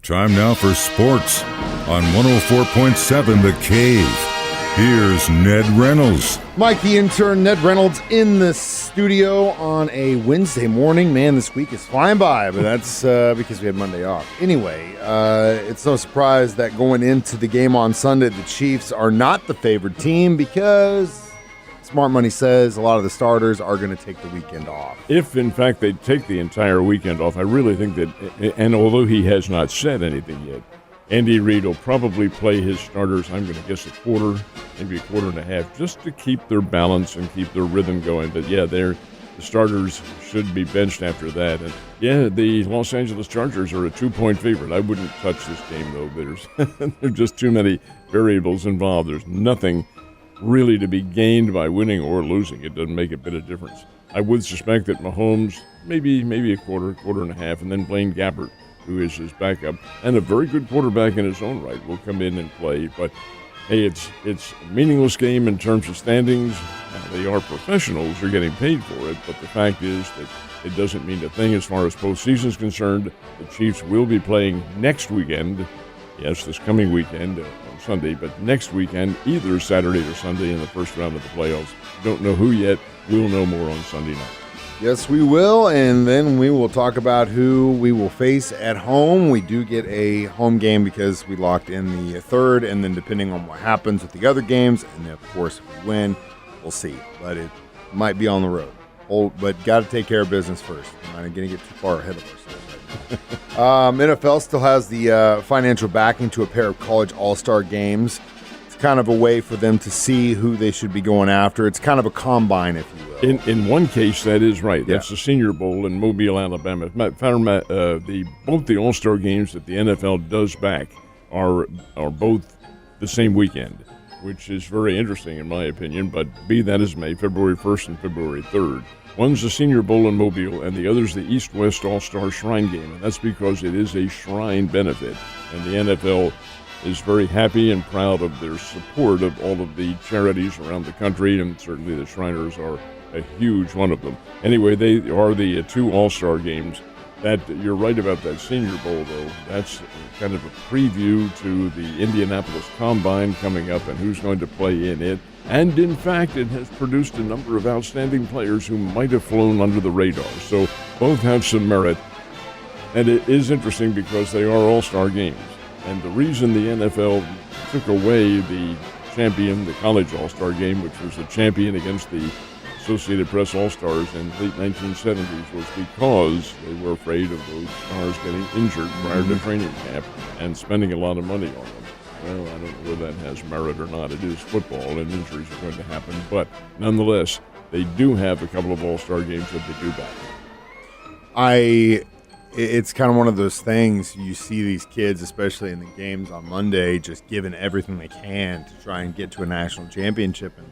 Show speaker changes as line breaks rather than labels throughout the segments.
Time now for sports on 104.7 The Cave. Here's Ned Reynolds.
Mike, the intern, Ned Reynolds, in the studio on a Wednesday morning. Man, this week is flying by, but that's because we had Monday off. Anyway, it's no surprise that going into the game on Sunday, the Chiefs are not the favored team because smart money says a lot of the starters are going to take the weekend off.
If, in fact, they take the entire weekend off, I really think that, and although he has not said anything yet, Andy Reid will probably play his starters, I'm going to guess a quarter, maybe a quarter and a half, just to keep their balance and keep their rhythm going. But, yeah, the starters should be benched after that. And, yeah, the Los Angeles Chargers are a 2-point favorite. I wouldn't touch this game, though. There's just too many variables involved. There's nothing really to be gained by winning or losing. It doesn't make a bit of difference. I would suspect that Mahomes, maybe a quarter and a half, and then Blaine Gabbert, who is his backup, and a very good quarterback in his own right, will come in and play. But, hey, it's a meaningless game in terms of standings. Now, they are professionals. They're getting paid for it. But the fact is that it doesn't mean a thing as far as postseason is concerned. The Chiefs will be playing next weekend. Yes, this coming weekend on Sunday, but next weekend, either Saturday or Sunday in the first round of the playoffs. Don't know who yet. We'll know more on Sunday night.
Yes, we will, and then we will talk about who we will face at home. We do get a home game because we locked in the third, and then depending on what happens with the other games, and then of course if we win, we'll see. But it might be on the road. But got to take care of business first. We're not going to get too far ahead of ourselves. NFL still has the financial backing to a pair of college all-star games. It's kind of a way for them to see who they should be going after. It's kind of a combine, if you will.
In one case, that is right. That's the Senior Bowl in Mobile, Alabama. Both the All-Star games that the NFL does back are both the same weekend, which is very interesting in my opinion. But be that as may, February 1st and February 3rd. One's the Senior Bowl in Mobile, and the other's the East-West All-Star Shrine Game, and that's because it is a shrine benefit, and the NFL is very happy and proud of their support of all of the charities around the country, and certainly the Shriners are a huge one of them. Anyway, they are the two All-Star games. That you're right about that Senior Bowl, though. That's kind of a preview to the Indianapolis Combine coming up and who's going to play in it. And, in fact, it has produced a number of outstanding players who might have flown under the radar. So both have some merit. And it is interesting because they are all-star games. And the reason the NFL took away the champion, the college all-star game, which was the champion against the Associated Press All-Stars in the late 1970s, was because they were afraid of those stars getting injured prior to training camp and spending a lot of money on them. Well, I don't know whether that has merit or not. It is football, and injuries are going to happen. But nonetheless, they do have a couple of all-star games that they do back.
It's kind of one of those things, you see these kids, especially in the games on Monday, just giving everything they can to try and get to a national championship. And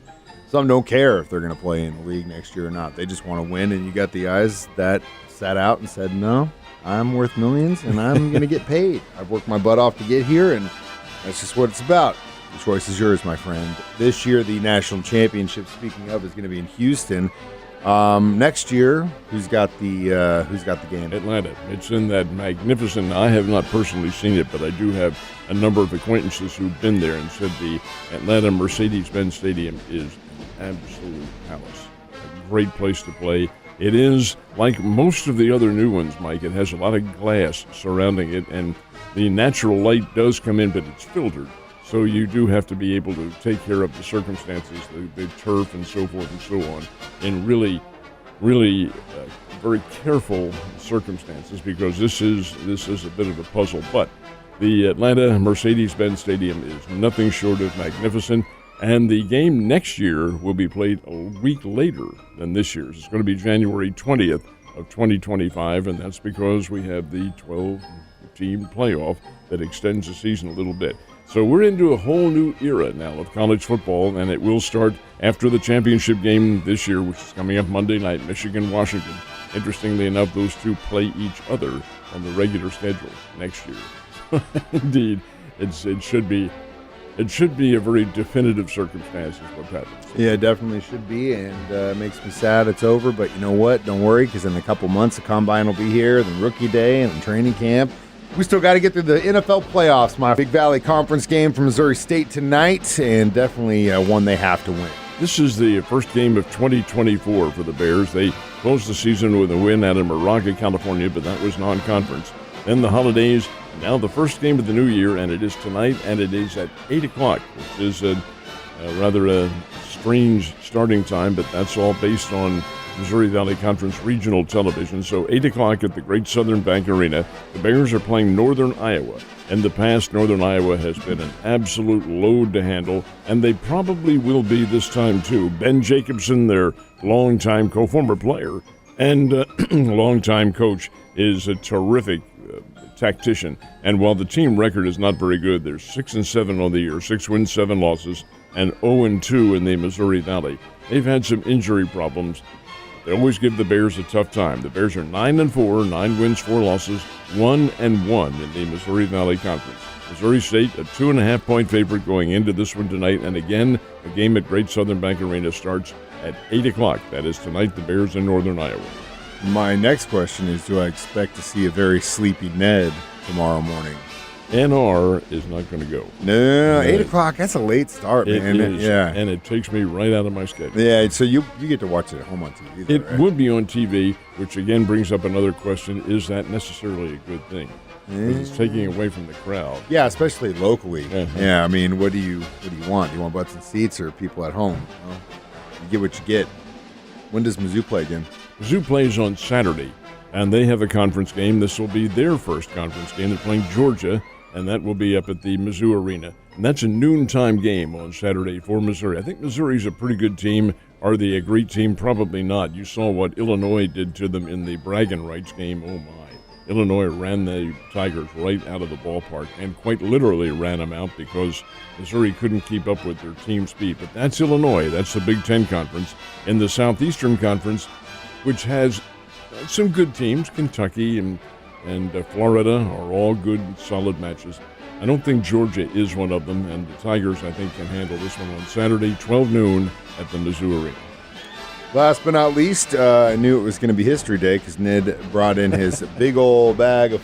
some don't care if they're going to play in the league next year or not. They just want to win, and you got the guys that sat out and said, no, I'm worth millions, and I'm going to get paid. I've worked my butt off to get here, and that's just what it's about. The choice is yours, my friend. This year, the national championship, speaking of, is going to be in Houston. Next year, who's got the game?
Atlanta. It's in that magnificent. I have not personally seen it, but I do have a number of acquaintances who've been there and said the Atlanta Mercedes-Benz Stadium is an absolute palace. A great place to play. It is like most of the other new ones, Mike. It has a lot of glass surrounding it, and the natural light does come in, but it's filtered. So you do have to be able to take care of the circumstances, the turf and so forth and so on, in really very careful circumstances, because this is a bit of a puzzle. But the Atlanta Mercedes-Benz Stadium is nothing short of magnificent, and the game next year will be played a week later than this year's. It's going to be January 20th of 2025, and that's because we have the 12-team playoff that extends the season a little bit. So we're into a whole new era now of college football, and it will start after the championship game this year, which is coming up Monday night, Michigan-Washington. Interestingly enough, those two play each other on the regular schedule next year. Indeed, it should be a very definitive circumstance is what happens.
Yeah, it definitely should be, and it makes me sad it's over. But you know what? Don't worry, because in a couple months the Combine will be here, then Rookie Day, and then training camp. We still got to get through the NFL playoffs. My Big Valley Conference game from Missouri State tonight, and definitely one they have to win.
This is the first game of 2024 for the Bears. They closed the season with a win out of Moraga, California, but that was non-conference. Then the holidays, now the first game of the new year, and it is tonight, and it is at 8 o'clock, which is rather a strange starting time, but that's all based on Missouri Valley Conference regional television. So 8 o'clock at the Great Southern Bank Arena. The Bears are playing Northern Iowa. In the past, Northern Iowa has been an absolute load to handle, and they probably will be this time too. Ben Jacobson, their longtime former player and longtime coach, is a terrific tactician. And while the team record is not very good, they're 6-7 on the year, 6 wins, 7 losses, and 0-2 in the Missouri Valley. They've had some injury problems. They always give the Bears a tough time. The Bears are 9-4, 9 wins, 4 losses, 1-1 in the Missouri Valley Conference. Missouri State, a 2.5-point favorite going into this one tonight. And again, a game at Great Southern Bank Arena starts at 8 o'clock. That is tonight, the Bears in Northern Iowa.
My next question is, do I expect to see a very sleepy Ned tomorrow morning?
NR is not going to go.
No, 8 o'clock, that's a late start, man.
It is,
yeah.
And it takes me right out of my schedule.
Yeah, so you get to watch it at home on TV.
It
right?
would be on TV, which again brings up another question. Is that necessarily a good thing? Because it's taking away from the crowd.
Yeah, especially locally.
Uh-huh.
Yeah, I mean, what do you want? Do you want butts and seats or people at home? Well, you get what you get. When does Mizzou play again?
Mizzou plays on Saturday, and they have a conference game. This will be their first conference game. They're playing Georgia, and that will be up at the Mizzou Arena. And that's a noontime game on Saturday for Missouri. I think Missouri's a pretty good team. Are they a great team? Probably not. You saw what Illinois did to them in the bragging rights game. Oh, my. Illinois ran the Tigers right out of the ballpark and quite literally ran them out because Missouri couldn't keep up with their team speed. But that's Illinois. That's the Big Ten Conference. In the Southeastern Conference, which has some good teams, Kentucky and Florida are all good, solid matches. I don't think Georgia is one of them, and the Tigers, I think, can handle this one on Saturday, 12 noon at the Mizzou Arena.
Last but not least, I knew it was going to be History Day because Ned brought in his big old bag of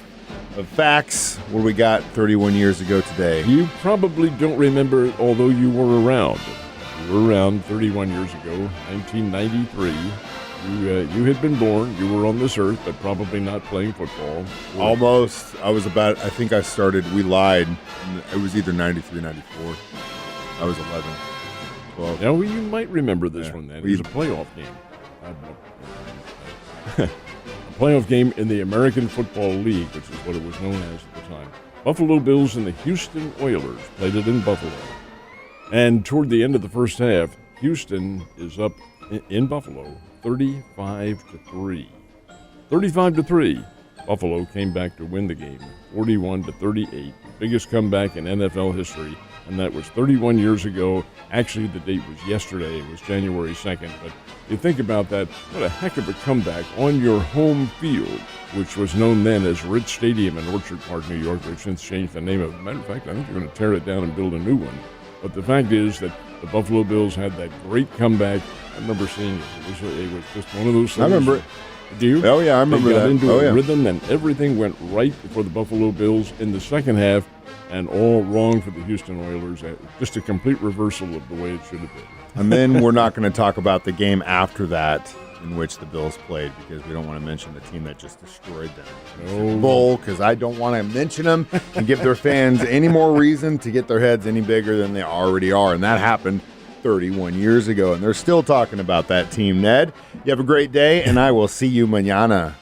facts. What do we got 31 years ago today?
You probably don't remember, although you were around. You were around 31 years ago, 1993. You had been born. You were on this earth, but probably not playing football.
Almost. I think I started, we lied. It was either 93, 94. I was 11. 12.
Now, you might remember this one then. It was a playoff game. A playoff game in the American Football League, which is what it was known as at the time. Buffalo Bills and the Houston Oilers played it in Buffalo. And toward the end of the first half, Houston is up in Buffalo 35-3. 35-3. Buffalo came back to win the game 41-38. The biggest comeback in NFL history. And that was 31 years ago. Actually, the date was yesterday. It was January 2nd. But you think about that, what a heck of a comeback on your home field, which was known then as Rich Stadium in Orchard Park, New York. They've since changed the name of it. Matter of fact, I think they're going to tear it down and build a new one. But the fact is that the Buffalo Bills had that great comeback. I remember seeing it. It was just one of those things.
I remember it.
Do you?
Oh, yeah, I remember that.
They got into a rhythm, and everything went right for the Buffalo Bills in the second half, and all wrong for the Houston Oilers. Just a complete reversal of the way it should have been.
And then we're not going to talk about the game after that in which the Bills played because we don't want to mention the team that just destroyed them.
No.
Bull, because I don't want to mention them and give their fans any more reason to get their heads any bigger than they already are. And that happened 31 years ago, and they're still talking about that team, Ned. You have a great day, and I will see you mañana.